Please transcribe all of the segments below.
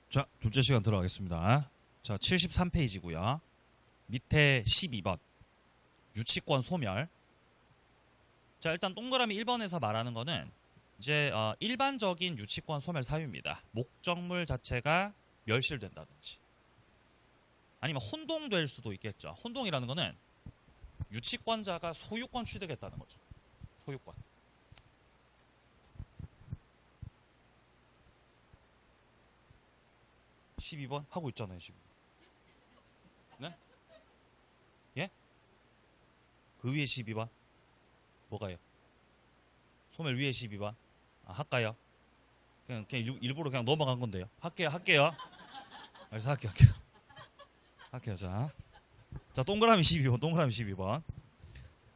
자, 둘째 시간 들어가겠습니다. 자, 73페이지고요. 밑에 12번. 유치권 소멸. 자, 일단 동그라미 1번에서 말하는 거는 이제 일반적인 유치권 소멸 사유입니다. 목적물 자체가 멸실된다든지 아니면 혼동될 수도 있겠죠. 혼동이라는 거는 유치권자가 소유권 취득했다는 거죠. 소유권. (12번) 하고 있잖아요. 12번. 네? 예? 그 위에 12번? 뭐가요? 소멸 위에 12번? 할까요? 그냥 일부러 그냥 넘어간 건데요. 할게요. 그래서 할게요. 자, 동그라미 12번.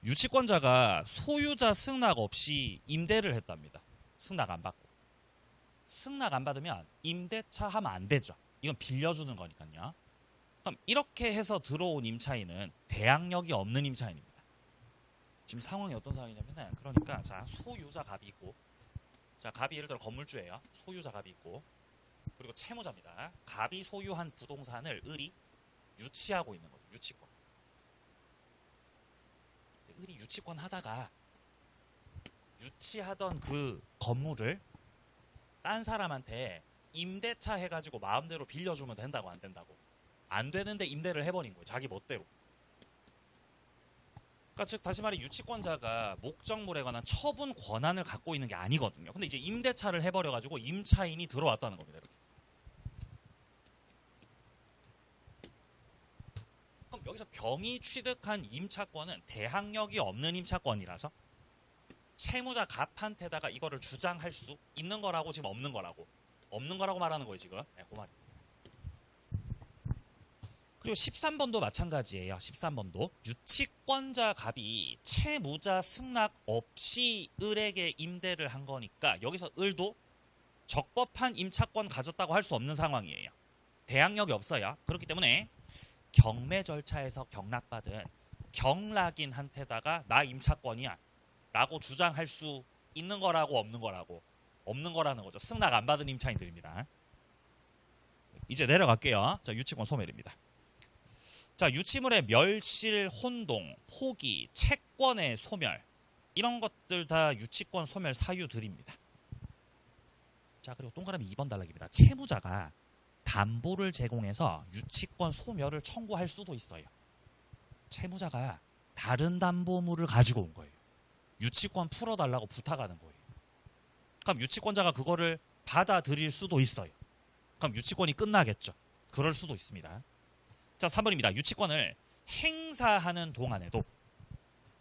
유치권자가 소유자 승낙 없이 임대를 했답니다. 승낙 안 받고. 승낙 안 받으면 임대차 하면 안 되죠. 이건 빌려주는 거니까요. 그럼 이렇게 해서 들어온 임차인은 대항력이 없는 임차인입니다. 지금 상황이 어떤 상황이냐면은, 그러니까 자, 소유자 갑이 있고, 자, 갑이 예를 들어 건물주예요. 소유자 갑이 있고, 그리고 채무자입니다. 갑이 소유한 부동산을 을이 유치하고 있는 거죠. 유치권. 을이 유치권 하다가 유치하던 그 건물을 딴 사람한테 임대차 해가지고 마음대로 빌려주면 된다고 안 된다고? 안 되는데 임대를 해버린 거예요. 자기 멋대로. 그러니까 즉 다시 말해 유치권자가 목적물에 관한 처분 권한을 갖고 있는 게 아니거든요. 근데 이제 임대차를 해버려가지고 임차인이 들어왔다는 겁니다. 이렇게. 그럼 여기서 병이 취득한 임차권은 대항력이 없는 임차권이라서 채무자 갑한테다가 이거를 주장할 수 있는 거라고, 지금 없는 거라고 말하는 거예요. 지금. 네, 그 말입니다. 그리고 13번도 마찬가지예요. 13번도 유치권자 갑이 채무자 승낙 없이 을에게 임대를 한 거니까 여기서 을도 적법한 임차권 가졌다고 할 수 없는 상황이에요. 대항력이 없어요. 그렇기 때문에 경매 절차에서 경락받은 경락인한테다가 나 임차권이야 라고 주장할 수 있는 거라고 없는 거라고? 없는 거라는 거죠. 승낙 안 받은 임차인들입니다. 이제 내려갈게요. 자, 유치권 소멸입니다. 자, 유치물의 멸실, 혼동, 포기, 채권의 소멸, 이런 것들 다 유치권 소멸 사유들입니다. 자, 그리고 동그라미 2번 단락입니다. 채무자가 담보를 제공해서 유치권 소멸을 청구할 수도 있어요. 채무자가 다른 담보물을 가지고 온 거예요. 유치권 풀어달라고 부탁하는 거예요. 그럼 유치권자가 그거를 받아들일 수도 있어요. 그럼 유치권이 끝나겠죠. 그럴 수도 있습니다. 자, 3번입니다. 유치권을 행사하는 동안에도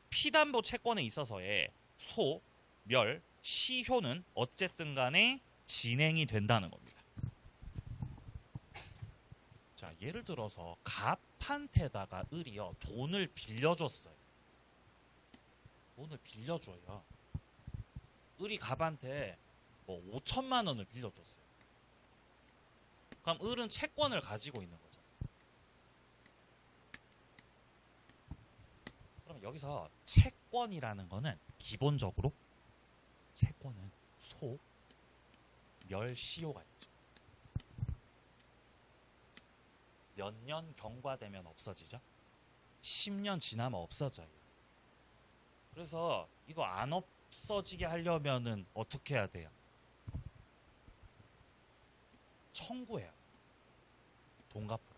피담보 채권에 있어서의 소, 멸, 시효는 어쨌든 간에 진행이 된다는 겁니다. 자, 예를 들어서 갑한테다가 을이요 돈을 빌려줬어요. 돈을 빌려줘요. 을이 갑한테 뭐 5천만 원을 빌려줬어요. 그럼 을은 채권을 가지고 있는 거죠. 그럼 여기서 채권이라는 거는 기본적으로 채권은 소, 멸, 시효가 있죠. 몇 년 경과되면 없어지죠. 10년 지나면 없어져요. 그래서 이거 안 없어지게 하려면은 어떻게 해야 돼요? 청구해요. 돈 갚으라.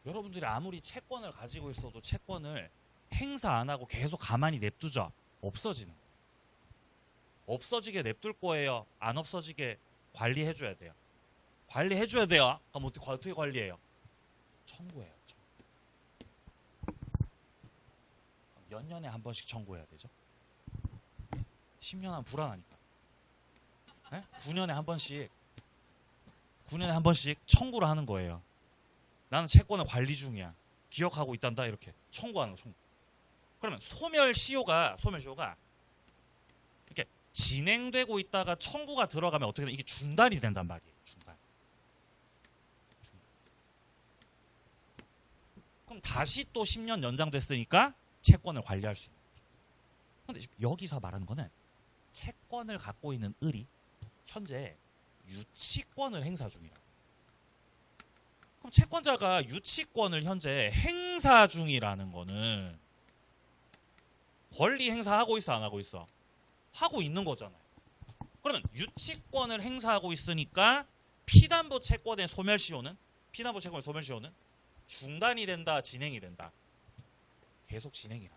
여러분들이 아무리 채권을 가지고 있어도 채권을 행사 안 하고 계속 가만히 냅두죠. 없어지는 거예요. 없어지게 냅둘 거예요? 안 없어지게 관리해줘야 돼요? 관리해줘야 돼요. 그럼 어떻게 관리해요? 청구해요. 몇 년에 한 번씩 청구해야 되죠? 10년 하면 불안하니까. 네? 9년에 한 번씩 청구를 하는 거예요. 나는 채권을 관리 중이야. 기억하고 있단다. 이렇게 청구하는 거. 청구. 그러면 소멸시효가 이렇게 진행되고 있다가 청구가 들어가면 어떻게 돼? 이게 중단이 된단 말이에요. 중단. 그럼 다시 또 10년 연장됐으니까 채권을 관리할 수 있는 거죠. 그런데 여기서 말하는 거는 채권을 갖고 있는 을이 현재 유치권을 행사 중이라. 그럼 채권자가 유치권을 현재 행사 중이라는 거는 권리 행사하고 있어 안 하고 있어? 하고 있는 거잖아요. 그러면 유치권을 행사하고 있으니까 피담보 채권의 소멸시효는 중단이 된다, 진행이 된다. 계속 진행이란다.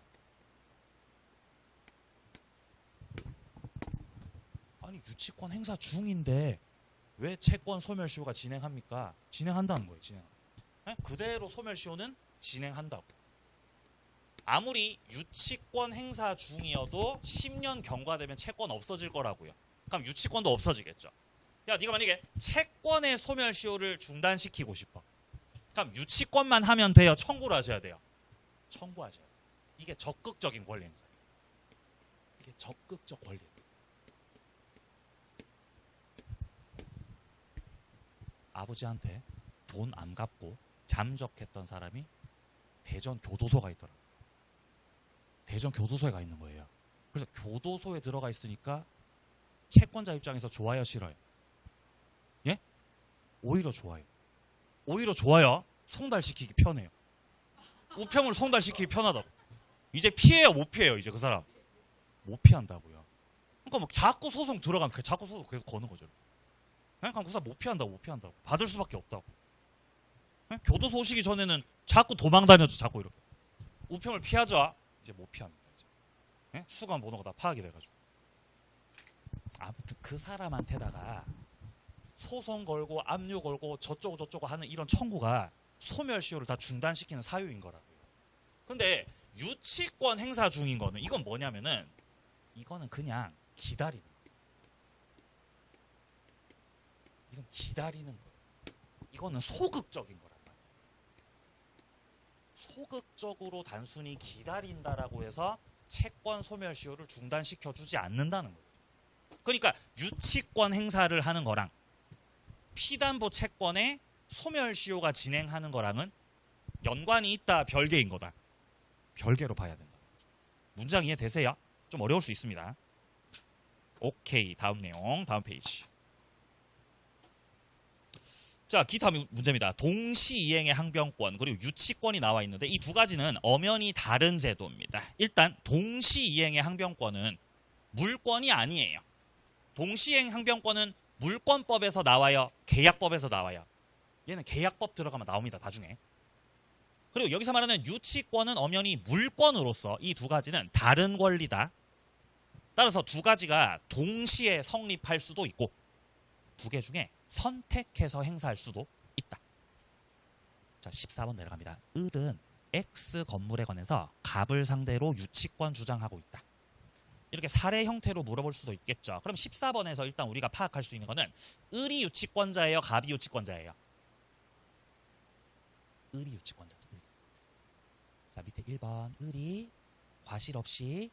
아니 유치권 행사 중인데 왜 채권 소멸시효가 진행합니까? 진행한다는 거예요. 그대로 소멸시효는 진행한다고. 아무리 유치권 행사 중이어도 10년 경과되면 채권 없어질 거라고요. 그럼 유치권도 없어지겠죠. 야, 네가 만약에 채권의 소멸시효를 중단시키고 싶어. 그럼 유치권만 하면 돼요? 청구를 하셔야 돼요? 청구하셔야 돼요. 이게 적극적인 권리 행사예요. 이게 적극적 권리 행사. 아버지한테 돈 안 갚고 잠적했던 사람이 대전 교도소가 있더라고요. 대전 교도소에 가 있는 거예요. 그래서 교도소에 들어가 있으니까 채권자 입장에서 좋아요, 싫어요? 예? 오히려 좋아요. 오히려 좋아요. 송달시키기 편해요. 우평을 송달시키기 편하다고. 이제 피해요, 못 피해요? 이제 그 사람 못 피한다고요. 그러니까 뭐 자꾸 소송 들어가면 자꾸 소송 계속 거는 거죠. 그러니까 그 사람 못 피한다고. 받을 수밖에 없다고. 교도소 오시기 전에는 자꾸 도망 다녔죠. 자꾸 이렇게. 우평을 피하죠. 이제 못 피합니다. 이제. 수감 번호가 다 파악이 돼가지고. 아무튼 그 사람한테다가 소송 걸고 압류 걸고 저쩌고 하는 이런 청구가 소멸시효를 다 중단시키는 사유인 거라고요. 근데 유치권 행사 중인 거는 이건 뭐냐면은 이거는 그냥 기다리는 거예요. 이건 기다리는 거예요. 이거는 소극적인 거란 말이에요. 소극적으로 단순히 기다린다라고 해서 채권 소멸시효를 중단시켜주지 않는다는 거예요. 그러니까 유치권 행사를 하는 거랑 피담보 채권의 소멸시효가 진행하는 거랑은 연관이 있다, 별개인 거다. 별개로 봐야 된다. 문장 이해되세요? 좀 어려울 수 있습니다. 오케이, 다음 내용, 다음 페이지. 자, 기타 문제입니다. 동시이행의 항변권 그리고 유치권이 나와 있는데 이 두 가지는 엄연히 다른 제도입니다. 일단 동시이행의 항변권은 물권이 아니에요. 동시이행 항변권은 물권법에서 나와요? 계약법에서 나와요? 얘는 계약법 들어가면 나옵니다. 나중에. 그리고 여기서 말하는 유치권은 엄연히 물권으로서 이 두 가지는 다른 권리다. 따라서 두 가지가 동시에 성립할 수도 있고 두 개 중에 선택해서 행사할 수도 있다. 자, 14번 내려갑니다. 을은 X 건물에 관해서 갑을 상대로 유치권 주장하고 있다. 이렇게 사례 형태로 물어볼 수도 있겠죠. 그럼 14번에서 일단 우리가 파악할 수 있는 거는 을이 유치권자예요? 갑이 유치권자예요? 을이 유치권자죠. 자, 밑에 1번 을이 과실 없이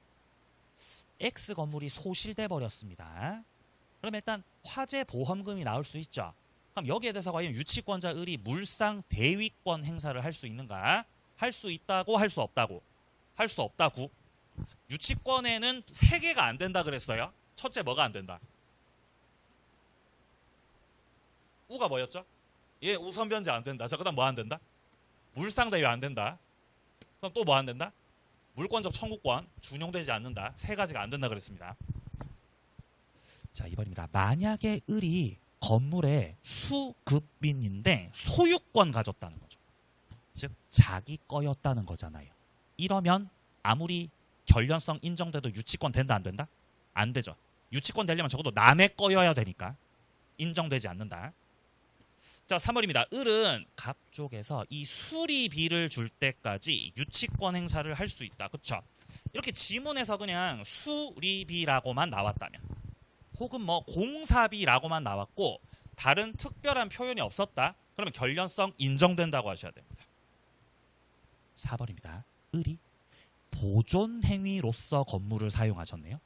X 건물이 소실돼 버렸습니다. 그럼 일단 화재 보험금이 나올 수 있죠. 그럼 여기에 대해서 과연 유치권자 을이 물상 대위권 행사를 할 수 있는가? 할 수 있다고, 할 수 없다고? 할 수 없다고. 유치권에는 3개가 안 된다 그랬어요. 첫째 뭐가 안 된다? 우가 뭐였죠? 예, 우선변제 안 된다. 자, 그다음 뭐 안 된다? 물상 대위 안 된다. 그럼 또 뭐 안 된다? 물권적 청구권 준용되지 않는다. 3가지가 안 된다 그랬습니다. 자, 2번입니다. 만약에 을이 건물의 수급인인데 소유권 가졌다는 거죠. 즉 자기 거였다는 거잖아요. 이러면 아무리 결련성 인정돼도 유치권 된다 안 된다? 안 되죠. 유치권 되려면 적어도 남의 거여야 되니까 인정되지 않는다. 자, 3번입니다. 을은 갑 쪽에서 이 수리비를 줄 때까지 유치권 행사를 할 수 있다. 그렇죠? 이렇게 지문에서 그냥 수리비라고만 나왔다면 혹은 뭐 공사비라고만 나왔고 다른 특별한 표현이 없었다. 그러면 결련성 인정된다고 하셔야 됩니다. 4번입니다. 을이 보존 행위로서 건물을 사용하셨네요.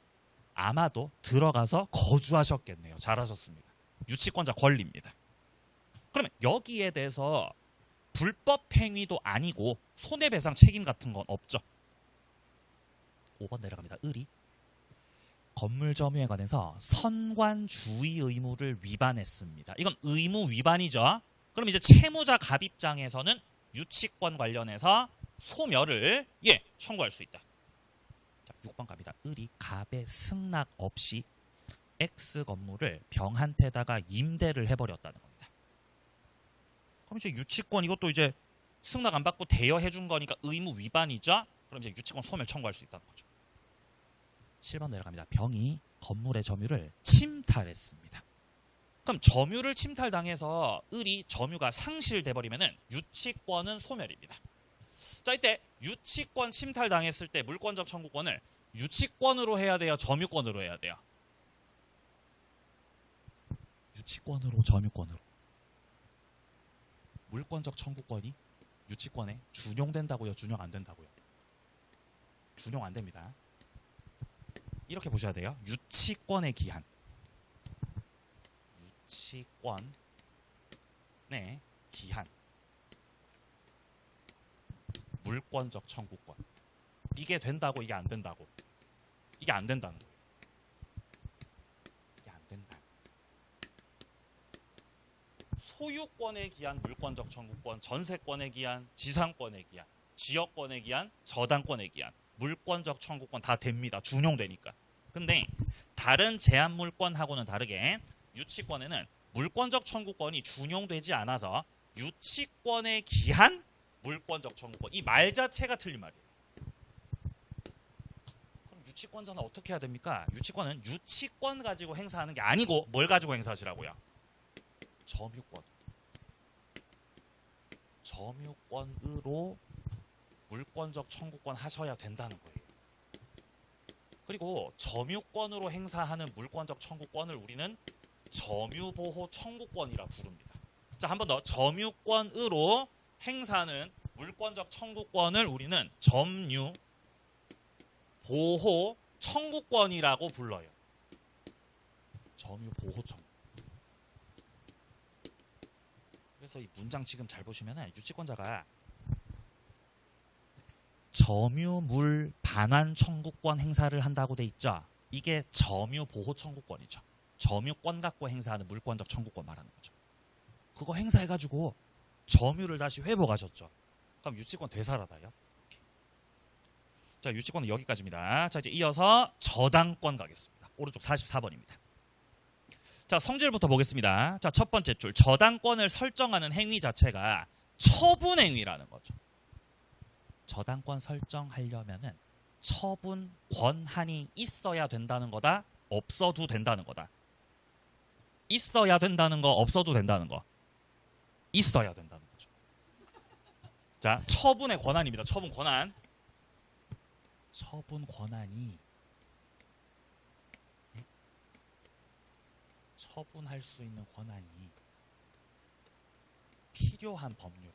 아마도 들어가서 거주하셨겠네요. 잘하셨습니다. 유치권자 권리입니다. 그러면 여기에 대해서 불법 행위도 아니고 손해배상 책임 같은 건 없죠. 5번 내려갑니다. 을이 건물 점유에 관해서 선관 주의 의무를 위반했습니다. 이건 의무 위반이죠. 그럼 이제 채무자 갑 입장에서는 유치권 관련해서 소멸을 청구할 수 있다. 자, 6번 갑니다. 을이 갑의 승낙 없이 X 건물을 병한테다가 임대를 해버렸다는 겁니다. 그럼 이제 유치권 이것도 이제 승낙 안 받고 대여해 준 거니까 의무 위반이죠. 그럼 이제 유치권 소멸 청구할 수 있다는 거죠. 7번 내려갑니다. 병이 건물의 점유를 침탈했습니다. 그럼 점유를 침탈당해서 을이 점유가 상실돼 버리면은 유치권은 소멸입니다. 자, 이때 유치권 침탈당했을 때 물권적 청구권을 유치권으로 해야 돼요, 점유권으로 해야 돼요? 유치권으로, 점유권으로. 물권적 청구권이 유치권에 준용된다고요, 준용 안 된다고요? 준용 안 됩니다. 이렇게 보셔야 돼요. 유치권의 기한. 유치권의 기한. 물권적 청구권. 이게 된다고, 이게 안 된다고. 이게 안 된다는 거예요. 이게 안 된다. 소유권의 기한, 물권적 청구권, 전세권의 기한, 지상권의 기한, 지역권의 기한, 저당권의 기한, 물권적 청구권 다 됩니다. 준용되니까. 근데 다른 제한물권하고는 다르게 유치권에는 물권적 청구권이 준용되지 않아서 유치권의 기한, 물권적 청구권. 이 말 자체가 틀린 말이에요. 그럼 유치권자는 어떻게 해야 됩니까? 유치권은 유치권 가지고 행사하는 게 아니고 뭘 가지고 행사하시라고요? 점유권. 점유권으로 물권적 청구권 하셔야 된다는 거예요. 그리고 점유권으로 행사하는 물권적 청구권을 우리는 점유보호 청구권이라 부릅니다. 자, 한 번 더. 점유권으로 행사하는 물권적 청구권을 우리는 점유보호 청구권이라고 불러요. 점유보호 청구. 그래서 이 문장 지금 잘 보시면은 유치권자가 점유물 반환 청구권 행사를 한다고 돼 있죠. 이게 점유보호 청구권이죠. 점유권 갖고 행사하는 물권적 청구권 말하는 거죠. 그거 행사해가지고 점유를 다시 회복하셨죠. 그럼 유치권 되살아나요? 자, 유치권은 여기까지입니다. 자, 이제 이어서 저당권 가겠습니다. 오른쪽 44번입니다. 자, 성질부터 보겠습니다. 자, 첫 번째 줄. 저당권을 설정하는 행위 자체가 처분 행위라는 거죠. 저당권 설정하려면은 처분 권한이 있어야 된다는 거다, 없어도 된다는 거다. 있어야 된다는 거, 없어도 된다는 거. 있어야 된다는 거죠. 자, 처분의 권한입니다. 처분 권한. 처분 권한이 처분할 수 있는 권한이 필요한 법률.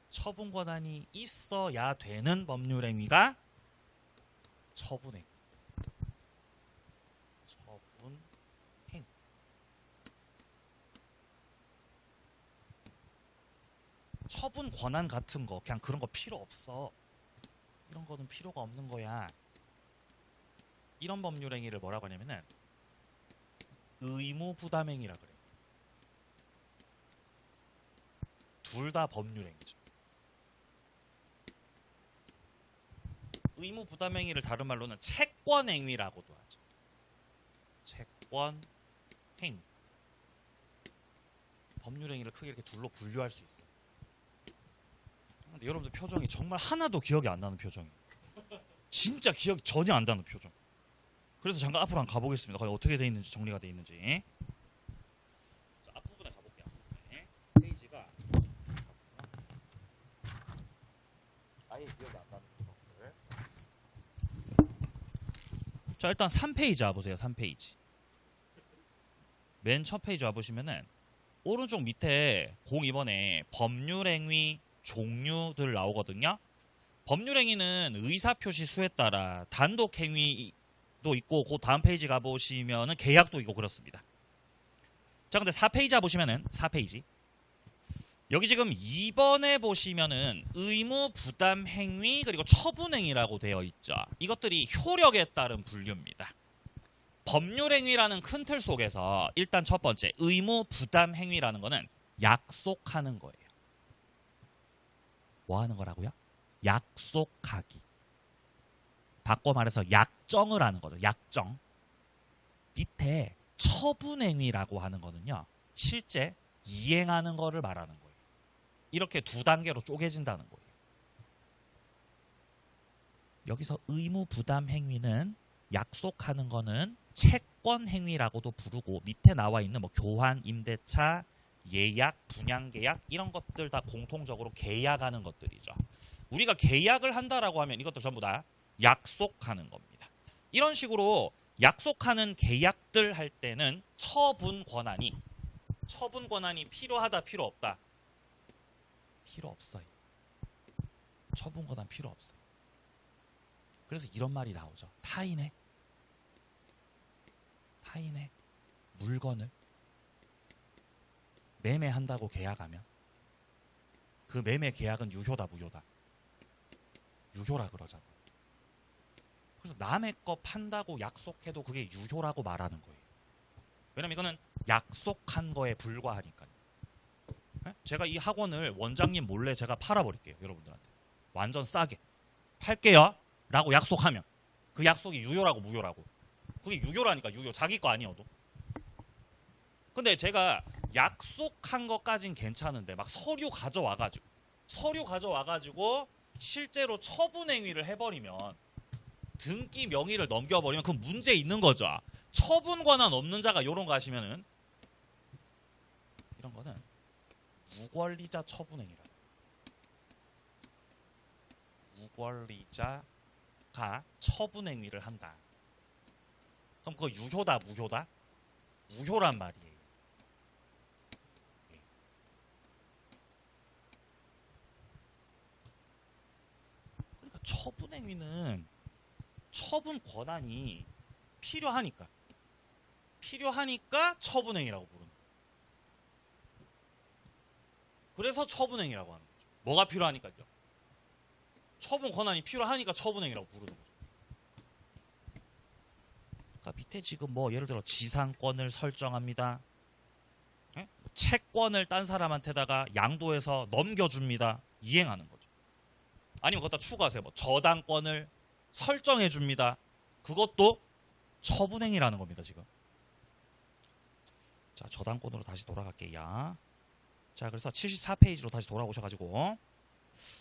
처분 권한이 있어야 되는 법률 행위가 처분 행위. 처분 행위. 처분 권한 같은 거 그냥 그런 거 필요 없어. 이런 거는 필요가 없는 거야. 이런 법률 행위를 뭐라고 하냐면은 의무 부담 행위라 그래요. 둘 다 법률 행위죠. 의무 부담 행위를 다른 말로는 채권 행위라고도 하죠. 채권 행위. 법률 행위를 크게 이렇게 둘로 분류할 수 있어요. 근데 여러분들 표정이 정말 하나도 기억이 안 나는 표정이에요. 진짜 기억이 전혀 안 나는 표정. 그래서 잠깐 앞으로 한번 가보겠습니다. 거기 어떻게 돼 있는지, 정리가 돼 있는지. 자, 앞부분에 가볼게요. 네. 페이지가 아예 기억이 안 나는 표정들. 자, 일단 3페이지 와보세요. 3페이지. 맨 첫 페이지 와보시면은 오른쪽 밑에 02번에 법률행위 종류들 나오거든요. 법률행위는 의사표시 수에 따라 단독행위도 있고, 그 다음 페이지 가보시면은 계약도 있고 그렇습니다. 자, 근데 4페이지 와보시면은 4페이지. 여기 지금 2번에 보시면은 의무 부담 행위 그리고 처분 행위라고 되어 있죠. 이것들이 효력에 따른 분류입니다. 법률 행위라는 큰 틀 속에서 일단 첫 번째 의무 부담 행위라는 거는 약속하는 거예요. 뭐 하는 거라고요? 약속하기. 바꿔 말해서 약정을 하는 거죠. 약정. 밑에 처분 행위라고 하는 거는요. 실제 이행하는 거를 말하는 거예요. 이렇게 두 단계로 쪼개진다는 거예요. 여기서 의무 부담 행위는 약속하는 거는 채권 행위라고도 부르고 밑에 나와 있는 뭐 교환, 임대차, 예약, 분양계약 이런 것들 다 공통적으로 계약하는 것들이죠. 우리가 계약을 한다라고 하면 이것도 전부 다 약속하는 겁니다. 이런 식으로 약속하는 계약들 할 때는 처분 권한이 필요하다 필요 없다? 필요 없어요. 처분 권한 필요 없어요. 그래서 이런 말이 나오죠. 타인의 물건을 매매한다고 계약하면 그 매매 계약은 유효다 무효다? 유효라 그러잖아. 그래서 남의 거 판다고 약속해도 그게 유효라고 말하는 거예요. 왜냐면 이거는 약속한 거에 불과하니까요. 제가 이 학원을 원장님 몰래 제가 팔아버릴게요. 여러분들한테. 완전 싸게. 팔게요. 라고 약속하면 그 약속이 유효라고 무효라고? 그게 유효라니까 유효. 자기 거 아니어도. 근데 제가 약속한 것까진 괜찮은데 막 서류 가져와가지고 실제로 처분 행위를 해버리면 등기 명의를 넘겨버리면 그 문제 있는 거죠. 처분 권한 없는 자가 이런 거 하시면은 이런 거는 무권리자 처분 행위라. 무권리자가 처분 행위를 한다. 그럼 그거 유효다 무효다? 무효란 말이에요. 그러니까 처분 행위는 처분 권한이 필요하니까 처분 행위라고 부르는 거예요. 그래서 처분 행위라고 하는 거죠. 뭐가 필요하니까요? 처분 권한이 필요하니까 처분 행위라고 부르는 거죠. 그러니까 밑에 지금 뭐 예를 들어 지상권을 설정합니다. 채권을 딴 사람한테다가 양도해서 넘겨줍니다. 이행하는 거죠. 아니면 거기다 추가하세요. 뭐 저당권을 설정해 줍니다. 그것도 처분행위라는 겁니다. 지금. 자, 저당권으로 다시 돌아갈게요. 자, 그래서 74페이지로 다시 돌아오셔가지고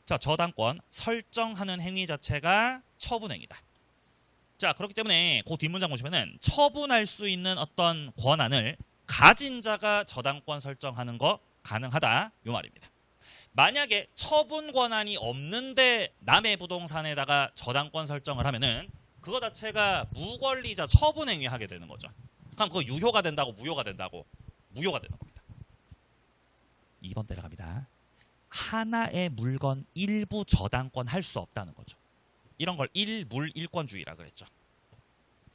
자, 저당권 설정하는 행위 자체가 처분행위다. 자, 그렇기 때문에 그 뒷문장 보시면은 처분할 수 있는 어떤 권한을 가진 자가 저당권 설정하는 거 가능하다 요 말입니다. 만약에 처분 권한이 없는데 남의 부동산에다가 저당권 설정을 하면은 그거 자체가 무권리자 처분 행위 하게 되는 거죠. 그럼 그거 유효가 된다고 무효가 된다고? 무효가 되는 겁니다. 2번 내려갑니다. 하나의 물건 일부 저당권 할 수 없다는 거죠. 이런 걸 일물일권주의라 그랬죠.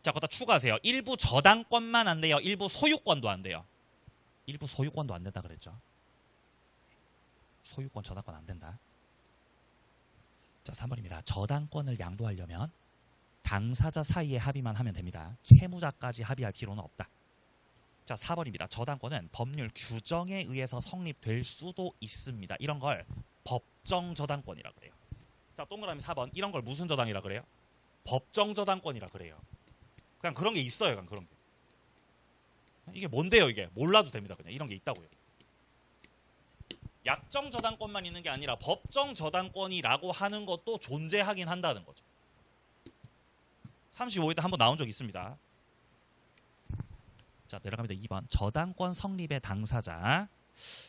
자, 거기다 추가하세요. 일부 저당권만 안 돼요. 일부 소유권도 안 돼요. 일부 소유권도 안 된다 그랬죠. 소유권 저당권 안 된다. 자, 3번입니다. 저당권을 양도하려면 당사자 사이의 합의만 하면 됩니다. 채무자까지 합의할 필요는 없다. 자, 4번입니다. 저당권은 법률 규정에 의해서 성립될 수도 있습니다. 이런 걸 법정 저당권이라 그래요. 자, 동그라미 4번. 이런 걸 무슨 저당이라 그래요? 법정 저당권이라 그래요. 그냥 그런 게 있어요. 그냥 그런 게. 이게 뭔데요, 이게? 몰라도 됩니다. 그냥 이런 게 있다고요. 약정 저당권만 있는 게 아니라 법정 저당권이라고 하는 것도 존재하긴 한다는 거죠. 35회 때 한번 나온 적 있습니다. 자, 내려갑니다. 2번. 저당권 성립의 당사자.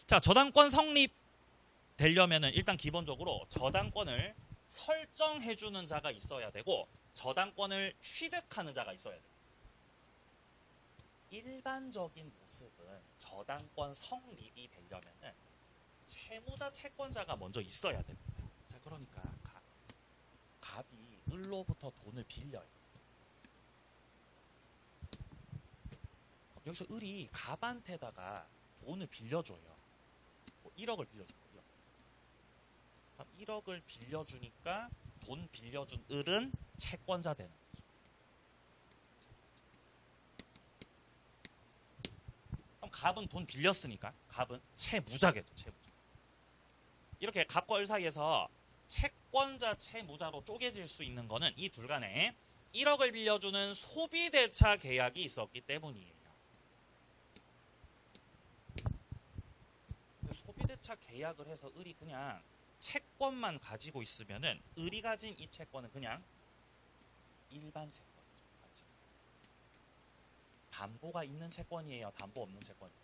자, 저당권 성립 되려면은 일단 기본적으로 저당권을 설정해주는 자가 있어야 되고 저당권을 취득하는 자가 있어야 돼요. 일반적인 모습은 저당권 성립이 되려면은 채무자 채권자가 먼저 있어야 됩니다. 자, 그러니까 갑이 을로부터 돈을 빌려요. 여기서 을이 갑한테다가 돈을 빌려줘요. 뭐 1억을 빌려준 거예요. 1억을 빌려주니까 돈 빌려준 을은 채권자 되는 거죠. 그럼 갑은 돈 빌렸으니까 갑은 채무자겠죠. 채무자. 이렇게 갑과 을 사이에서 채권자 채무자로 쪼개질 수 있는 거는 이 둘 간에 1억을 빌려주는 소비대차 계약이 있었기 때문이에요. 소비대차 계약을 해서 을이 그냥 채권만 가지고 있으면은 을이 가진 이 채권은 그냥 일반 채권이죠. 담보가 있는 채권이에요. 담보 없는 채권이에요.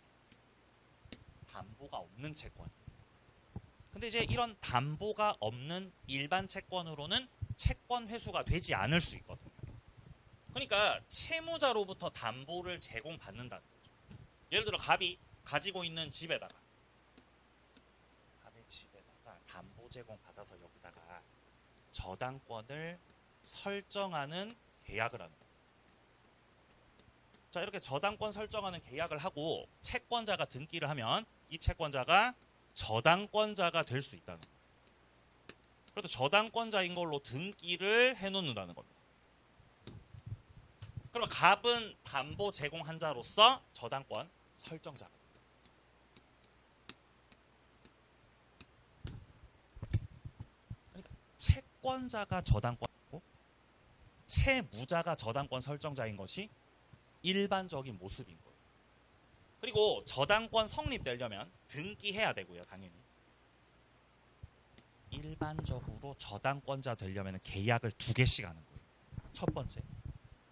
담보가 없는 채권이에요. 근데 이제 이런 담보가 없는 일반 채권으로는 채권 회수가 되지 않을 수 있거든요. 그러니까 채무자로부터 담보를 제공받는다는 거죠. 예를 들어 갑이 가지고 있는 집에다가 담보 제공받아서 여기다가 저당권을 설정하는 계약을 하는 거예요. 자, 이렇게 저당권 설정하는 계약을 하고 채권자가 등기를 하면 이 채권자가 저당권자가 될 수 있다는 거예요. 그래서 저당권자인 걸로 등기를 해놓는다는 겁니다. 그럼 갑은 담보 제공한 자로서 저당권 설정자가 됩니다. 그러니까 채권자가 저당권이고 채무자가 저당권 설정자인 것이 일반적인 모습인 거예요. 그리고 저당권 성립되려면 등기해야 되고요. 당연히. 일반적으로 저당권자 되려면 계약을 2개씩 하는 거예요. 첫 번째,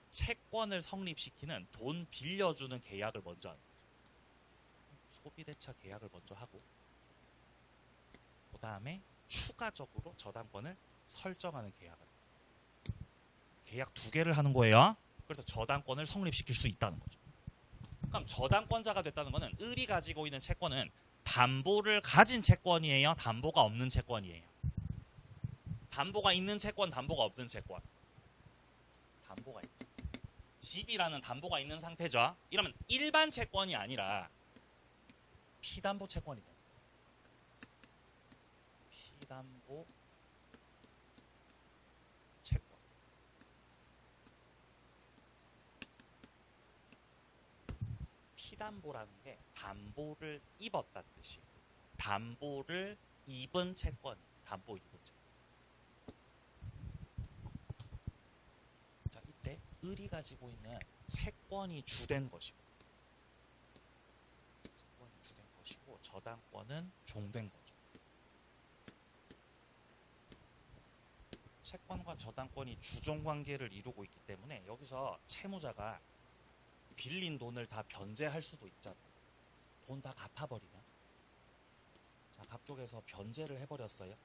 채권을 성립시키는 돈 빌려주는 계약을 먼저 하는 거죠. 소비대차 계약을 먼저 하고 그 다음에 추가적으로 저당권을 설정하는 계약을 계약 2개를 하는 거예요. 그래서 저당권을 성립시킬 수 있다는 거죠. 그럼 저당권자가 됐다는 거는 을이 가지고 있는 채권은 담보를 가진 채권이에요? 담보가 없는 채권이에요? 담보가 있는 채권, 담보가 없는 채권? 담보가 있죠. 집이라는 담보가 있는 상태죠. 이러면 일반 채권이 아니라 피담보 채권이 됩니다. 피담보 채권. 피담보라는 게 담보를 입었다는 뜻이에요. 담보를 입은 채권, 담보 입은 채권. 자, 이때 을이 가지고 있는 채권이 주된 것이고, 채권이 주된 것이고, 저당권은 종된 거죠. 채권과 저당권이 주종 관계를 이루고 있기 때문에 여기서 채무자가 빌린 돈을 다 변제할 수도 있잖아요. 돈 다 갚아버리면. 자, 갑 쪽에서 변제를 해버렸어요.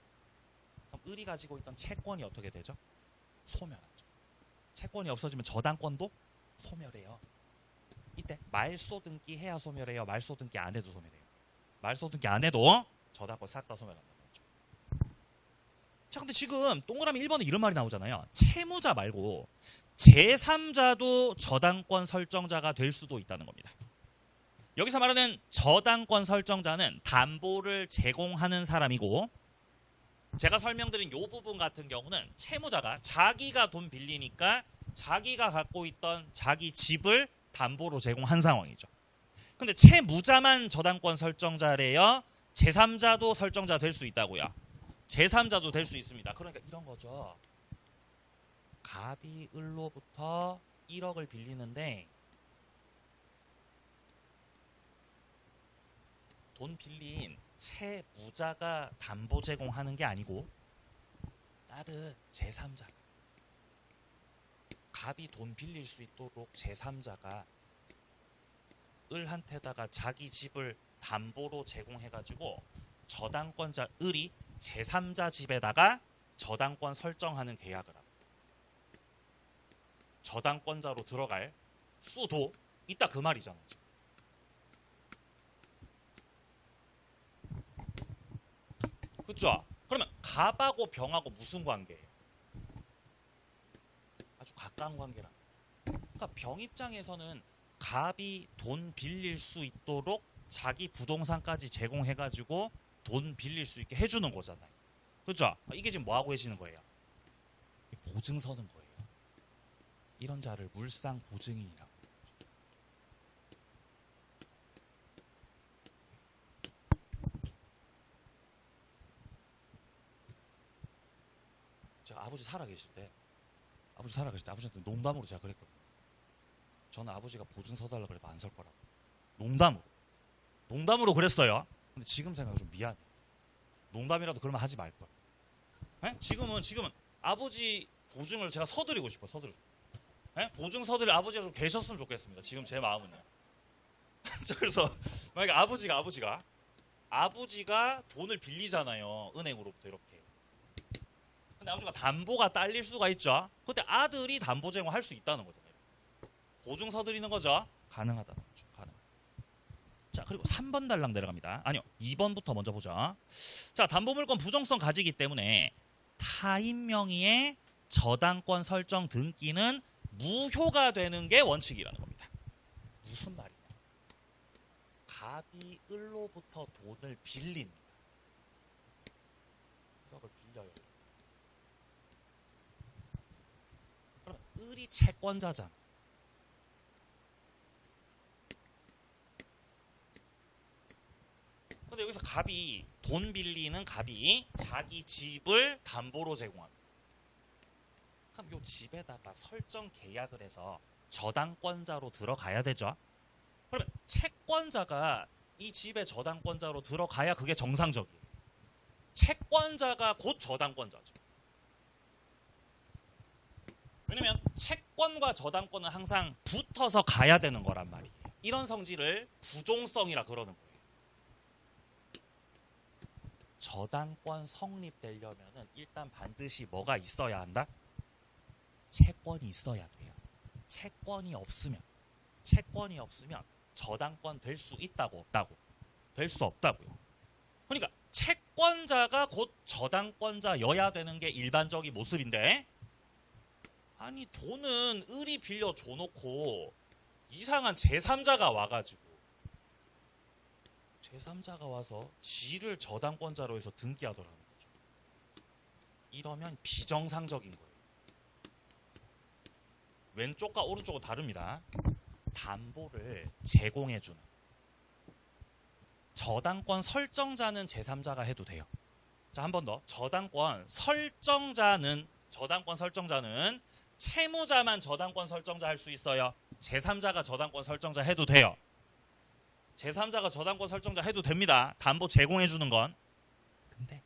그럼 을이 가지고 있던 채권이 어떻게 되죠? 소멸하죠. 채권이 없어지면 저당권도 소멸해요. 이때 말소 등기 해야 소멸해요? 말소 등기 안 해도 소멸해요? 말소 등기 안 해도 저당권 싹 다 소멸한다는 거죠. 자, 근데 지금 동그라미 1번에 이런 말이 나오잖아요. 채무자 말고 제3자도 저당권 설정자가 될 수도 있다는 겁니다. 여기서 말하는 저당권 설정자는 담보를 제공하는 사람이고, 제가 설명드린 이 부분 같은 경우는 채무자가 자기가 돈 빌리니까 자기가 갖고 있던 자기 집을 담보로 제공한 상황이죠. 근데 채무자만 저당권 설정자래요? 제3자도 설정자 될 수 있다고요? 제3자도 될 수 있습니다. 그러니까 이런 거죠. 갑이 을로부터 1억을 빌리는데 돈 빌린 채무자가 담보 제공하는 게 아니고 다른 제3자가, 갑이 돈 빌릴 수 있도록 제3자가 을한테다가 자기 집을 담보로 제공해가지고 저당권자 을이 제3자 집에다가 저당권 설정하는 계약을 합니다. 저당권자로 들어갈 수도 있다 그 말이잖아요. 그렇죠? 그러면 갑하고 병하고 무슨 관계예요? 아주 가까운 관계라는 거죠. 그러니까 병 입장에서는 갑이 돈 빌릴 수 있도록 자기 부동산까지 제공해가지고 돈 빌릴 수 있게 해주는 거잖아요. 그죠? 이게 지금 뭐하고 계시는 거예요? 보증 서는 거예요. 이런 자를 물상 보증인이라고. 제가 아버지 살아계실 때 아버지한테 농담으로 제가 그랬거든요. 저는 아버지가 보증 서달라 그래도 안 설 거라고. 농담으로 그랬어요. 근데 지금 생각하면 좀 미안해. 농담이라도 그러면 하지 말걸. 네? 지금은 아버지 보증을 제가 서드리고 싶어요. 네? 보증 서드릴 아버지가 좀 계셨으면 좋겠습니다. 지금 제 마음은요. 그래서 만약에 아버지가 돈을 빌리잖아요. 은행으로부터 이렇게. 근데 아버지가 담보가 딸릴 수가 있죠. 그때 아들이 담보 제공할 수 있다는 거잖아요. 보증 서드리는 거죠. 가능하다는 거죠. 자, 그리고 3번 달랑 내려갑니다. 아니요, 2번부터 먼저 보죠. 자, 담보물건 부정성 가지기 때문에 타인 명의의 저당권 설정 등기는 무효가 되는 게 원칙이라는 겁니다. 무슨 말이냐? 갑이 을로부터 돈을 빌립니다. 1억을 빌려요. 그럼 을이 채권자잖아. 근데 여기서 돈 빌리는 갑이 자기 집을 담보로 제공합니다. 그럼 이 집에다가 설정 계약을 해서 저당권자로 들어가야 되죠. 그러면 채권자가 이 집의 저당권자로 들어가야 그게 정상적이에요. 채권자가 곧 저당권자죠. 왜냐면 채권과 저당권은 항상 붙어서 가야 되는 거란 말이에요. 이런 성질을 부종성이라 그러는 거예요. 저당권 성립되려면은 일단 반드시 뭐가 있어야 한다? 채권이 있어야 돼요. 채권이 없으면 저당권 될 수 있다고 없다고? 될 수 없다고요. 그러니까 채권자가 곧 저당권자여야 되는 게 일반적인 모습인데, 아니 돈은 을이 빌려 줘놓고 이상한 제3자가 와가지고 제3자가 와서 지를 저당권자로 해서 등기하더라는 거죠. 이러면 비정상적인 거예요. 왼쪽과 오른쪽은 다릅니다. 담보를 제공해주는 저당권 설정자는 제3자가 해도 돼요. 자, 한 번 더. 저당권 설정자는 채무자만 저당권 설정자 할 수 있어요. 제3자가 저당권 설정자 해도 돼요. 제3자가 저당권 설정자 해도 됩니다. 담보 제공해주는 건. 근데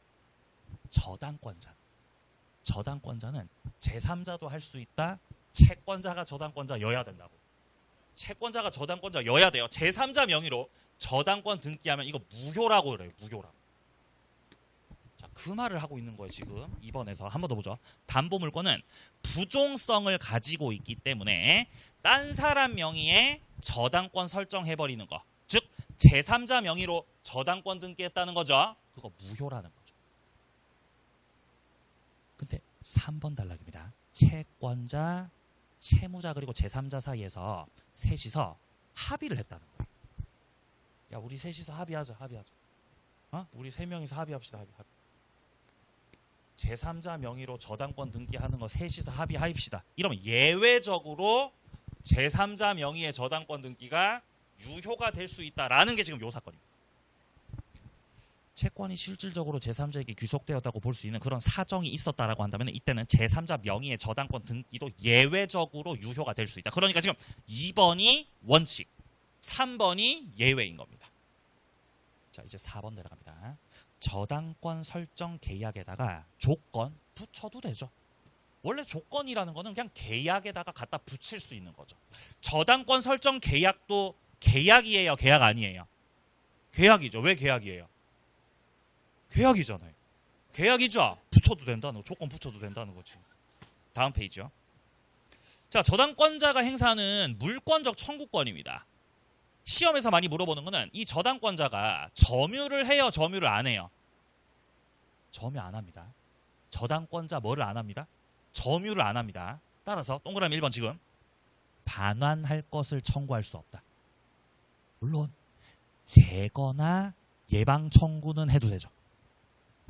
저당권자는 제3자도 할 수 있다. 채권자가 저당권자여야 된다고. 채권자가 저당권자여야 돼요. 제3자 명의로 저당권 등기하면 이거 무효라고 그래요. 무효라고. 자, 그 말을 하고 있는 거예요. 지금 2번에서 한 번 더 보죠. 담보물건은 부종성을 가지고 있기 때문에 딴 사람 명의의 저당권 설정해버리는 거, 즉 제3자 명의로 저당권 등기했다는 거죠. 그거 무효라는 거죠. 근데 3번 단락입니다. 채권자, 채무자 그리고 제3자 사이에서 셋이서 합의를 했다는 거예요. 야, 우리 셋이서 합의하자. 우리 세 명이서 합의합시다. 합의. 제3자 명의로 저당권 등기하는 거 셋이서 합의합시다. 이러면 예외적으로 제3자 명의의 저당권 등기가 유효가 될 수 있다라는 게 지금 요 사건입니다. 채권이 실질적으로 제3자에게 귀속되었다고 볼 수 있는 그런 사정이 있었다라고 한다면 이때는 제3자 명의의 저당권 등기도 예외적으로 유효가 될 수 있다. 그러니까 지금 2번이 원칙, 3번이 예외인 겁니다. 자, 이제 4번 내려갑니다. 저당권 설정 계약에다가 조건 붙여도 되죠. 원래 조건이라는 거는 그냥 계약에다가 갖다 붙일 수 있는 거죠. 저당권 설정 계약도 계약이에요, 계약 아니에요? 계약이죠. 왜 계약이에요? 계약이잖아요. 계약이죠. 붙여도 된다는 거, 조건 붙여도 된다는 거지. 다음 페이지요. 자, 저당권자가 행사하는 물권적 청구권입니다. 시험에서 많이 물어보는 거는 이 저당권자가 점유를 해요, 점유를 안 해요? 점유 안 합니다. 저당권자 뭐를 안 합니다? 점유를 안 합니다. 따라서 동그라미 1번 지금 반환할 것을 청구할 수 없다. 물론 재거나 예방 청구는 해도 되죠.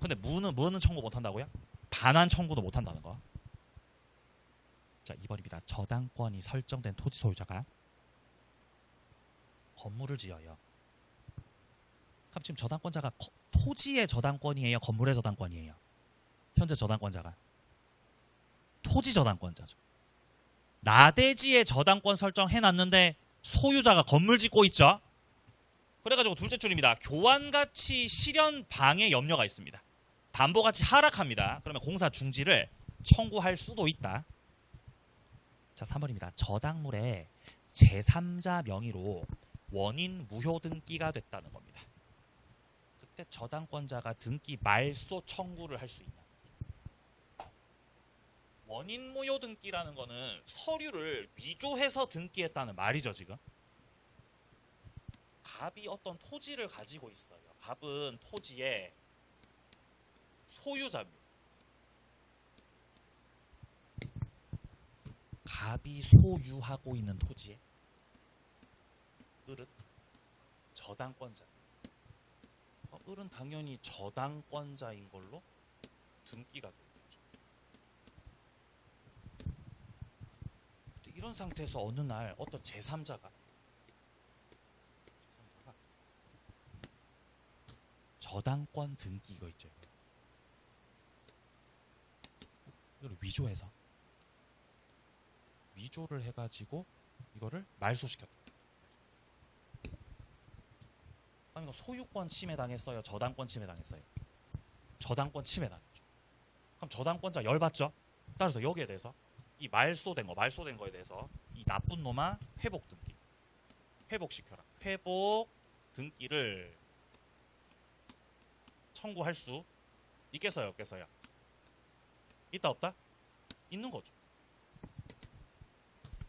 근데 뭐는 청구 못 한다고요? 반환 청구도 못 한다는 거. 자, 2번입니다. 저당권이 설정된 토지 소유자가 건물을 지어요. 그럼 지금 저당권자가 토지의 저당권이에요? 건물의 저당권이에요? 현재 저당권자가 토지 저당권자죠. 나대지의 저당권 설정해놨는데 소유자가 건물 짓고 있죠. 그래가지고 둘째 줄입니다. 교환가치 실현 방해 염려가 있습니다. 담보가치 하락합니다. 그러면 공사 중지를 청구할 수도 있다. 자, 3번입니다. 저당물에 제3자 명의로 원인 무효 등기가 됐다는 겁니다. 그때 저당권자가 등기 말소 청구를 할 수 있나? 원인 무효 등기라는 거는 서류를 위조해서 등기했다는 말이죠, 지금. 갑이 어떤 토지를 가지고 있어요. 갑은 토지의 소유자입니다. 갑이 소유하고 있는 토지에 을은 저당권자. 을은 당연히 저당권자인 걸로 등기가 되겠죠. 이런 상태에서 어느 날 어떤 제3자가 저당권 등기 이거 있죠. 이걸 위조를 해가지고 이거를 말소시켰다. 아니 이거 소유권 침해 당했어요. 저당권 침해 당했어요. 저당권 침해 당했죠. 그럼 저당권자 열받죠. 따라서 여기에 대해서 이 말소된 거에 대해서 이 나쁜 놈아 회복 등기, 회복시켜라. 회복 등기를 청구할 수 있겠어요, 없겠어요? 있다 없다? 있는 거죠.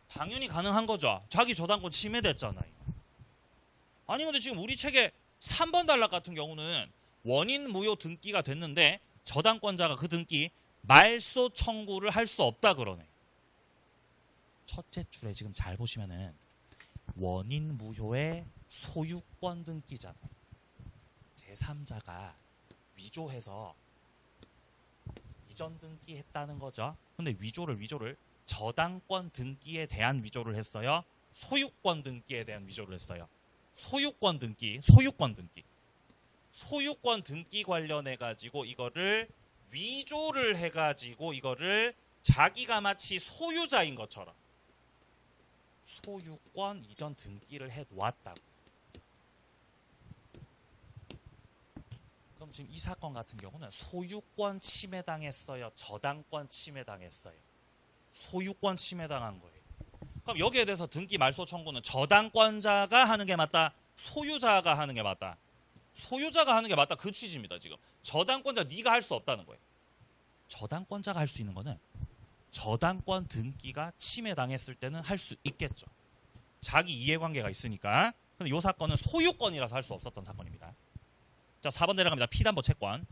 당연히 가능한 거죠. 자기 저당권 침해됐잖아요. 아니 근데 지금 우리 책에 3번 단락 같은 경우는 원인 무효 등기가 됐는데 저당권자가 그 등기 말소 청구를 할 수 없다 그러네. 첫째 줄에 지금 잘 보시면은 원인 무효의 소유권 등기잖아요. 제3자가 위조해서 이전 등기했다는 거죠. 근데 위조를 저당권 등기에 대한 위조를 했어요. 소유권 등기에 대한 위조를 했어요. 소유권 등기 관련해 가지고 이거를 위조를 해 가지고 이거를 자기가 마치 소유자인 것처럼 소유권 이전 등기를 해 놓았다고. 그럼 지금 이 사건 같은 경우는 소유권 침해당했어요. 저당권 침해당했어요. 소유권 침해당한 거예요. 그럼 여기에 대해서 등기 말소 청구는 저당권자가 하는 게 맞다. 소유자가 하는 게 맞다. 소유자가 하는 게 맞다. 그 취지입니다. 지금 저당권자 네가 할 수 없다는 거예요. 저당권자가 할 수 있는 거는 저당권 등기가 침해당했을 때는 할 수 있겠죠. 자기 이해관계가 있으니까. 근데 이 사건은 소유권이라서 할 수 없었던 사건입니다. 자, 4번 내려갑니다. 피담보 채권.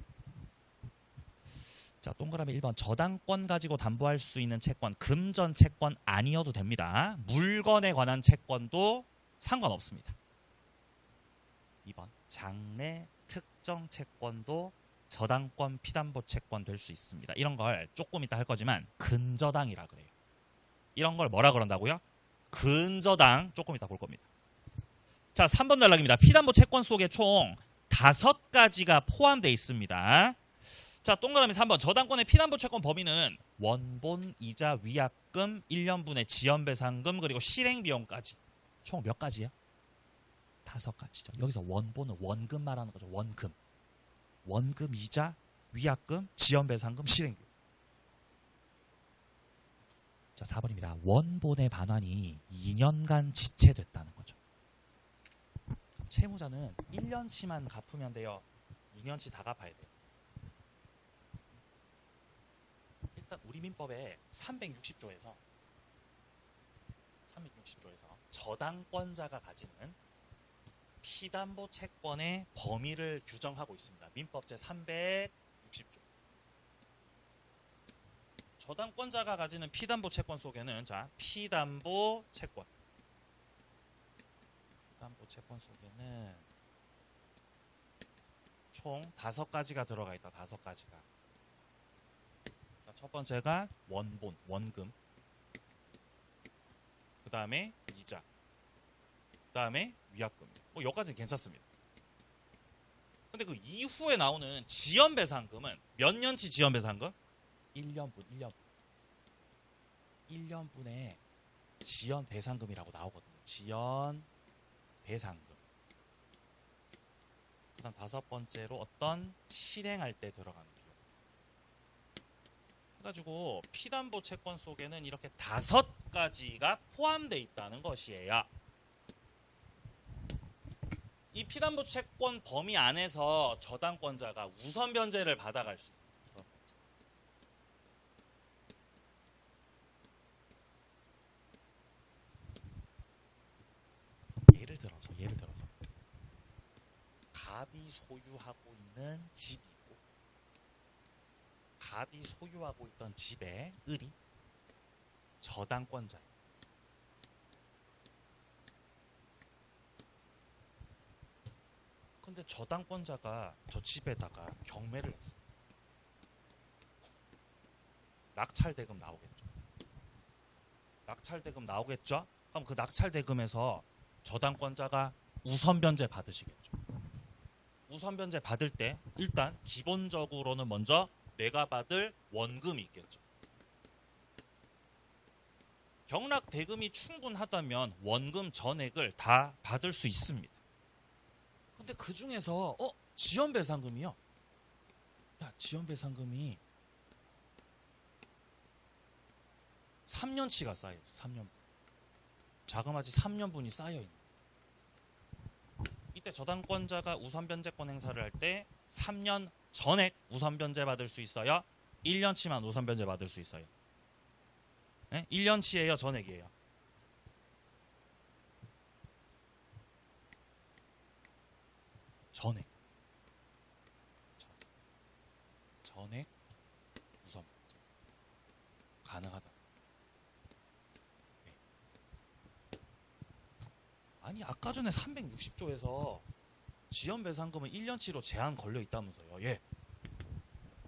자, 동그라미 1번 저당권 가지고 담보할 수 있는 채권, 금전 채권 아니어도 됩니다. 물건에 관한 채권도 상관없습니다. 2번 장래 특정 채권도 저당권 피담보 채권 될 수 있습니다. 이런 걸 조금 이따 할 거지만 근저당이라 그래요. 이런 걸 뭐라 그런다고요? 근저당. 조금 이따 볼 겁니다. 자, 3번 단락입니다. 피담보 채권 속에 총 5가지가 포함되어 있습니다. 자, 동그라미 3번 저당권의 피담보 채권 범위는 원본, 이자, 위약금, 1년분의 지연배상금 그리고 실행비용까지 총 몇 가지요? 5가지죠. 여기서 원본은 원금 말하는 거죠. 원금, 이자, 위약금, 지연배상금, 실행비용. 자, 4번입니다. 원본의 반환이 2년간 지체됐다는 거죠. 채무자는 1년치만 갚으면 돼요. 2년치 다 갚아야 돼요. 일단 우리 민법에 360조에서 저당권자가 가지는 피담보 채권의 범위를 규정하고 있습니다. 민법 제 360조. 저당권자가 가지는 피담보 채권 속에는 자, 피담보 채권 속에는 총 5가지가 들어가 있다. 5가지가. 첫 번째가 원본, 원금. 그 다음에 이자. 그 다음에 위약금. 뭐 여기까지 괜찮습니다. 근데 그 이후에 나오는 지연배상금은 몇 년치 지연배상금? 1년분, 1년분의 지연배상금이라고 나오거든요. 지연배상금. 그 다음 5번째로 어떤 실행할 때 들어가는 비용. 해가지고 피담보 채권 속에는 이렇게 5가지가 포함되어 있다는 것이에요. 이 피담보 채권 범위 안에서 저당권자가 우선 변제를 받아갈 수 있어요. 우선 변제. 예를 들어서 갑이 소유하고 있는 집이 있고 갑이 소유하고 있던 집의 을이 저당권자예요. 근데 저당권자가 저 집에다가 경매를 했어요. 낙찰대금 나오겠죠. 낙찰대금 나오겠죠? 그럼 그 낙찰대금에서 저당권자가 우선변제 받으시겠죠. 우선변제 받을 때 일단 기본적으로는 먼저 내가 받을 원금이 있겠죠. 경락대금이 충분하다면 원금 전액을 다 받을 수 있습니다. 근데 그 중에서 지연배상금이요. 야, 지연배상금이 3년치가 쌓여있어. 3년분. 자그마치 3년분이 쌓여있는 거죠. 이때 저당권자가 우선변제권 행사를 할 때 3년 전액 우선변제 받을 수 있어요. 1년치만 우선변제 받을 수 있어요. 네? 1년치예요, 전액이에요? 전액 우선변제 가능하다. 네. 아니 아까 전에 360조에서 지연배상금은 1년치로 제한 걸려 있다면서요. 예.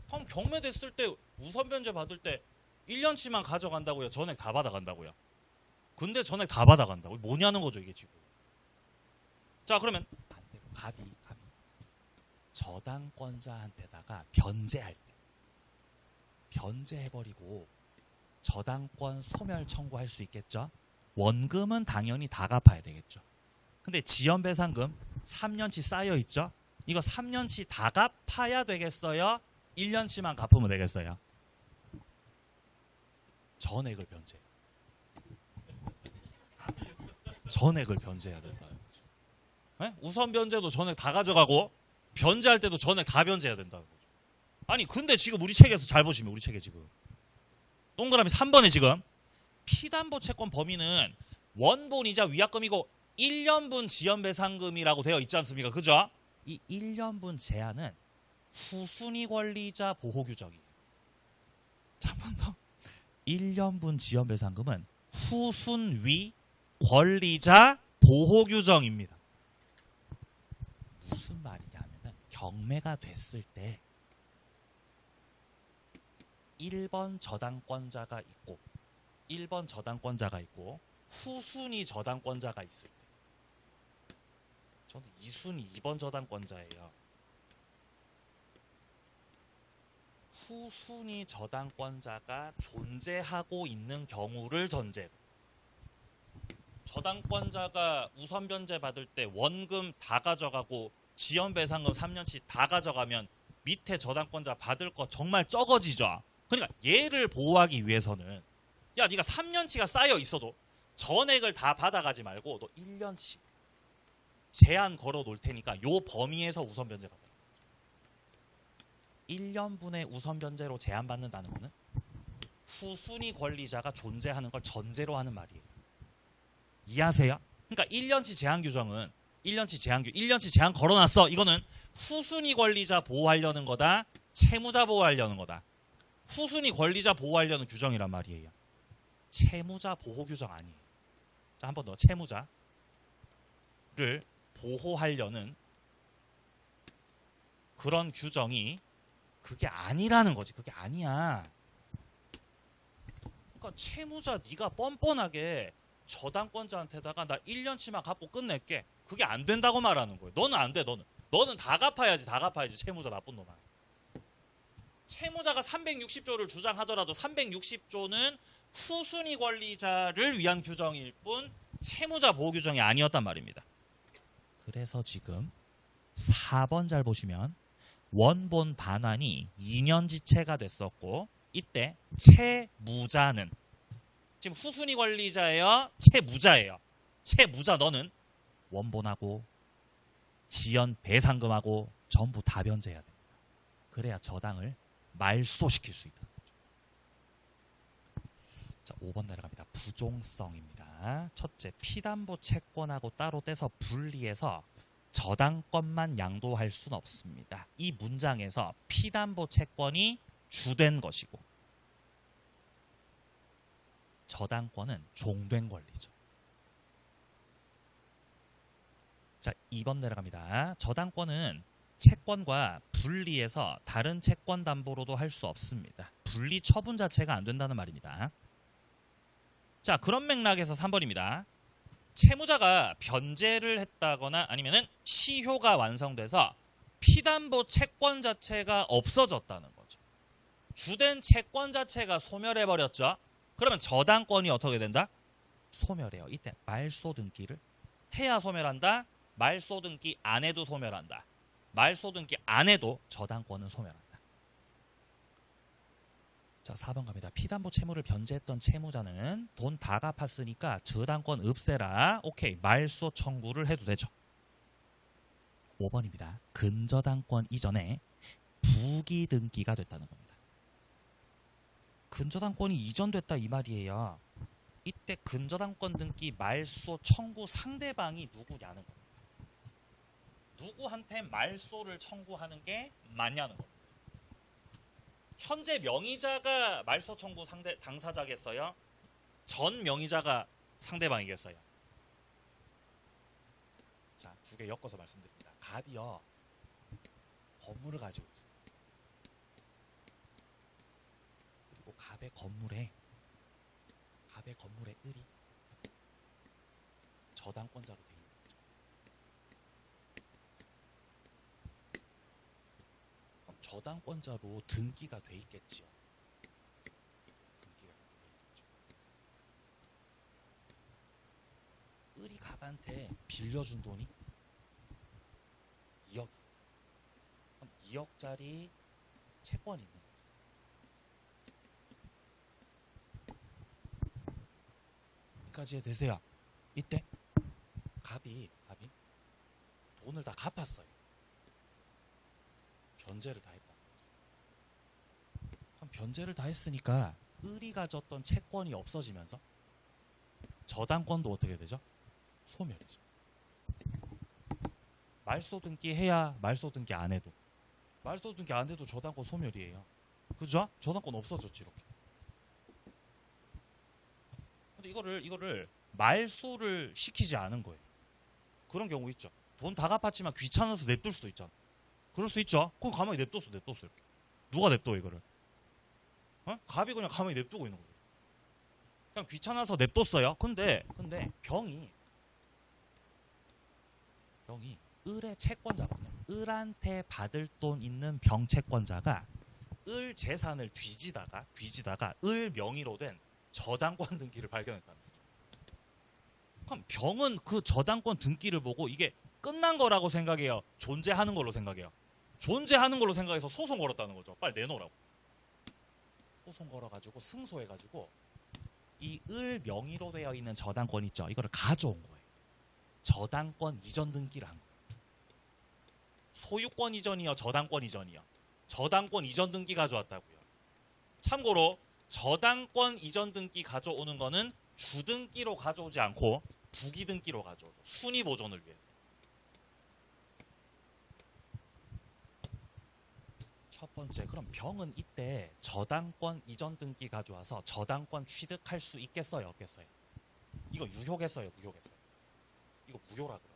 그럼 경매됐을 때 우선변제 받을 때 1년치만 가져간다고요? 전액 다 받아간다고요? 근데 전액 다 받아간다고? 뭐냐는 거죠 이게 지금. 자 그러면 반대로 갑이 저당권자한테다가 변제할 때 변제해버리고 저당권 소멸 청구할 수 있겠죠. 원금은 당연히 다 갚아야 되겠죠. 근데 지연배상금 3년치 쌓여있죠. 이거 3년치 다 갚아야 되겠어요? 1년치만 갚으면 되겠어요? 전액을 변제. 전액을 변제해야 된다. 네? 우선 변제도 전액 다 가져가고 변제할 때도 전액 다 변제해야 된다는 거죠. 아니 근데 지금 우리 책에서 잘 보시면 우리 책에 지금 동그라미 3번에 지금 피담보 채권 범위는 원본이자 위약금이고 1년분 지연배상금이라고 되어 있지 않습니까? 그죠? 이 1년분 제한은 후순위 권리자 보호 규정이에요. 자, 한 번 더. 1년분 지연배상금은 후순위 권리자 보호 규정입니다. 무슨 말이냐면은 경매가 됐을 때 1번 저당권자가 있고 1번 저당권자가 있고 후순위 저당권자가 있을 때 저는 2순위 2번 저당권자예요. 후순위 저당권자가 존재하고 있는 경우를 전제로 저당권자가 우선 변제 받을 때 원금 다 가져가고 지연배상금 3년치 다 가져가면 밑에 저당권자 받을 거 정말 적어지죠. 그러니까 얘를 보호하기 위해서는 야 네가 3년치가 쌓여 있어도 전액을 다 받아가지 말고 너 1년치 제한 걸어 놓을 테니까 요 범위에서 우선 변제 받아라. 1년분의 우선 변제로 제한받는다는 거는 후순위 권리자가 존재하는 걸 전제로 하는 말이에요. 이해하세요? 그러니까 1년치 제한 규정은 1년치 제한 걸어놨어. 이거는 후순위 권리자 보호하려는 거다. 채무자 보호하려는 거다. 후순위 권리자 보호하려는 규정이란 말이에요. 채무자 보호 규정 아니에요. 자, 한 번 더. 채무자를 보호하려는 그런 규정이 그게 아니라는 거지. 그게 아니야. 그러니까 채무자 네가 뻔뻔하게 저당권자한테다가 나 1년치만 갚고 끝낼게. 그게 안 된다고 말하는 거예요. 너는 안 돼. 너는 다 갚아야지. 다 갚아야지. 채무자 나쁜 놈아. 채무자가 360조를 주장하더라도 360조는 후순위 권리자를 위한 규정일 뿐 채무자 보호 규정이 아니었단 말입니다. 그래서 지금 4번 잘 보시면 원본 반환이 2년지체가 됐었고 이때 채무자는 지금 후순위 권리자예요? 채무자예요? 채무자 너는 원본하고 지연 배상금하고 전부 다 변제해야 됩니다. 그래야 저당을 말소시킬 수 있다. 자, 5번 내려갑니다. 부종성입니다. 첫째, 피담보 채권하고 따로 떼서 분리해서 저당권만 양도할 수는 없습니다. 이 문장에서 피담보 채권이 주된 것이고 저당권은 종된 권리죠. 자, 2번 내려갑니다. 저당권은 채권과 분리해서 다른 채권 담보로도 할 수 없습니다. 분리 처분 자체가 안 된다는 말입니다. 자, 그런 맥락에서 3번입니다. 채무자가 변제를 했다거나 아니면은 시효가 완성돼서 피담보 채권 자체가 없어졌다는 거죠. 주된 채권 자체가 소멸해버렸죠. 그러면 저당권이 어떻게 된다? 소멸해요. 이때 말소 등기를 해야 소멸한다. 말소 등기 안 해도 소멸한다. 말소 등기 안 해도 저당권은 소멸한다. 자, 4번 갑니다. 피담보 채무를 변제했던 채무자는 돈 다 갚았으니까 저당권 없애라. 오케이. 말소 청구를 해도 되죠. 5번입니다. 근저당권 이전에 부기 등기가 됐다는 겁니다. 근저당권이 이전됐다 이 말이에요. 이때 근저당권 등기 말소 청구 상대방이 누구냐는 겁니다. 누구한테 말소를 청구하는 게 맞냐는 겁니다. 현재 명의자가 말소 청구 당사자겠어요? 전 명의자가 상대방이겠어요? 자, 두 개 엮어서 말씀드립니다. 갑이요. 건물을 가지고 있어요. 그리고 갑의 건물에 을이 저당권자로 되어 있는 거죠. 그럼 저당권자로 등기가 돼 있겠지요. 등기가 돼 있겠죠. 을이 갑한테 빌려준 돈이 2억. 그럼 2억짜리 채권이 있는 거죠. 여기까지 되세요. 이때 갑이 돈을 다 갚았어요. 변제를 다 했다. 그럼 변제를 다 했으니까 을이 가졌던 채권이 없어지면서 저당권도 어떻게 되죠? 소멸이죠. 말소 등기 해야 말소 등기 안 해도 말소 등기 안 해도 저당권 소멸이에요. 그죠? 저당권 없어졌지 이렇게. 근데 이거를 말소를 시키지 않은 거예요. 그런 경우 있죠. 돈 다 갚았지만 귀찮아서 냅둘 수도 있잖아. 그럴 수 있죠. 그럼 가만히 냅뒀어 이렇게. 누가 냅둬 이거를? 갑이 그냥 가만히 냅두고 있는 거죠. 그냥 귀찮아서 냅뒀어요. 근데 병이 을의 채권자거든요. 을한테 받을 돈 있는 병 채권자가 을 재산을 뒤지다가 을 명의로 된 저당권 등기를 발견했다는 거죠. 그럼 병은 그 저당권 등기를 보고 이게 끝난 거라고 생각해요? 존재하는 걸로 생각해요? 존재하는 걸로 생각해서 소송 걸었다는 거죠. 빨리 내놓으라고. 소송 걸어가지고 승소해가지고 이 을 명의로 되어 있는 저당권 있죠. 이거를 가져온 거예요. 저당권 이전 등기를 한 거예요. 소유권 이전이요, 저당권 이전이요. 저당권 이전 등기 가져왔다고요. 참고로 저당권 이전 등기 가져오는 거는 주등기로 가져오지 않고 부기등기로 가져오죠. 순위 보존을 위해서. 첫 번째, 그럼 병은 이때 저당권 이전 등기 가져와서 저당권 취득할 수 있겠어요, 없겠어요? 이거 유효겠어요, 무효겠어요? 이거 무효라 그래요.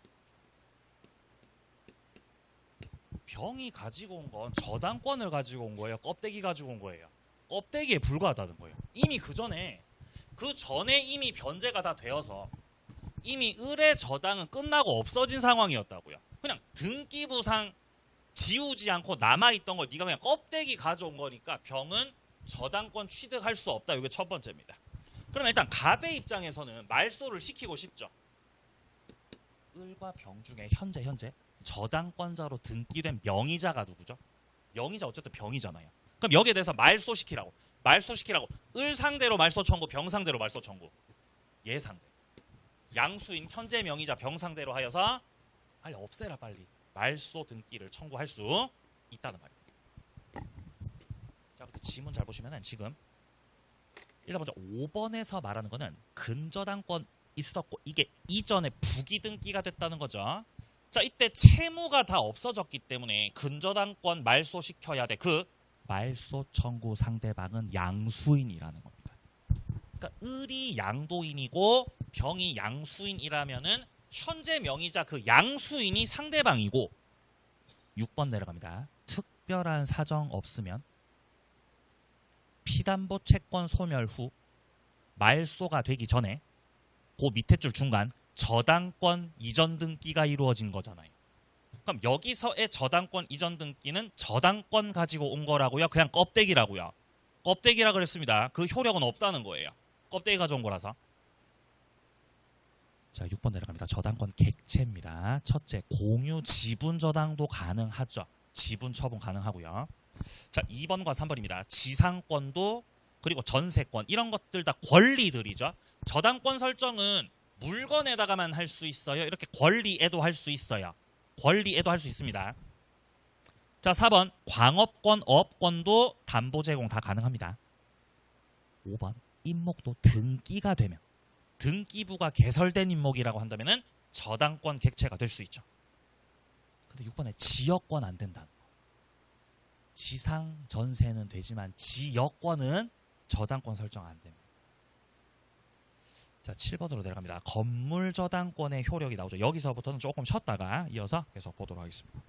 병이 가지고 온 건 저당권을 가지고 온 거예요? 껍데기 가지고 온 거예요? 껍데기에 불과하다는 거예요. 이미 그 전에 이미 변제가 다 되어서 이미 을의 저당은 끝나고 없어진 상황이었다고요. 그냥 등기부상 지우지 않고 남아있던 걸 네가 그냥 껍데기 가져온 거니까 병은 저당권 취득할 수 없다. 이게 첫 번째입니다. 그러면 일단 갑의 입장에서는 말소를 시키고 싶죠. 을과 병 중에 현재 저당권자로 등기된 명의자가 누구죠? 명의자 어쨌든 병이잖아요. 그럼 여기에 대해서 말소시키라고 을 상대로 말소 청구, 병 상대로 말소 청구. 얘 상대. 양수인 현재 명의자 병 상대로 하여서 빨리 없애라 빨리. 말소 등기를 청구할 수 있다는 말입니다. 자, 근데 지문 잘 보시면은 지금 일단 먼저 5번에서 말하는 거는 근저당권 있었고 이게 이전에 부기 등기가 됐다는 거죠. 자, 이때 채무가 다 없어졌기 때문에 근저당권 말소시켜야 돼. 그 말소 청구 상대방은 양수인이라는 겁니다. 그러니까 을이 양도인이고 병이 양수인이라면은 현재 명의자 그 양수인이 상대방이고 6번 내려갑니다. 특별한 사정 없으면 피담보 채권 소멸 후 말소가 되기 전에 그 밑에 줄 중간 저당권 이전 등기가 이루어진 거잖아요. 그럼 여기서의 저당권 이전 등기는 저당권 가지고 온 거라고요? 그냥 껍데기라고요? 껍데기라 그랬습니다. 그 효력은 없다는 거예요. 껍데기 가져온 거라서. 자, 6번 내려갑니다. 저당권 객체입니다. 첫째, 공유 지분 저당도 가능하죠. 지분 처분 가능하고요. 자, 2번과 3번입니다. 지상권도 그리고 전세권 이런 것들 다 권리들이죠. 저당권 설정은 물건에다가만 할 수 있어요. 이렇게 권리에도 할 수 있어요. 권리에도 할 수 있습니다. 자, 4번 광업권, 어업권도 담보 제공 다 가능합니다. 5번 임목도 등기가 되면 등기부가 개설된 임목이라고 한다면은 저당권 객체가 될 수 있죠. 근데 6번에 지역권 안 된다는 거. 지상 전세는 되지만 지역권은 저당권 설정 안 됩니다. 자, 7번으로 내려갑니다. 건물 저당권의 효력이 나오죠. 여기서부터는 조금 쉬었다가 이어서 계속 보도록 하겠습니다.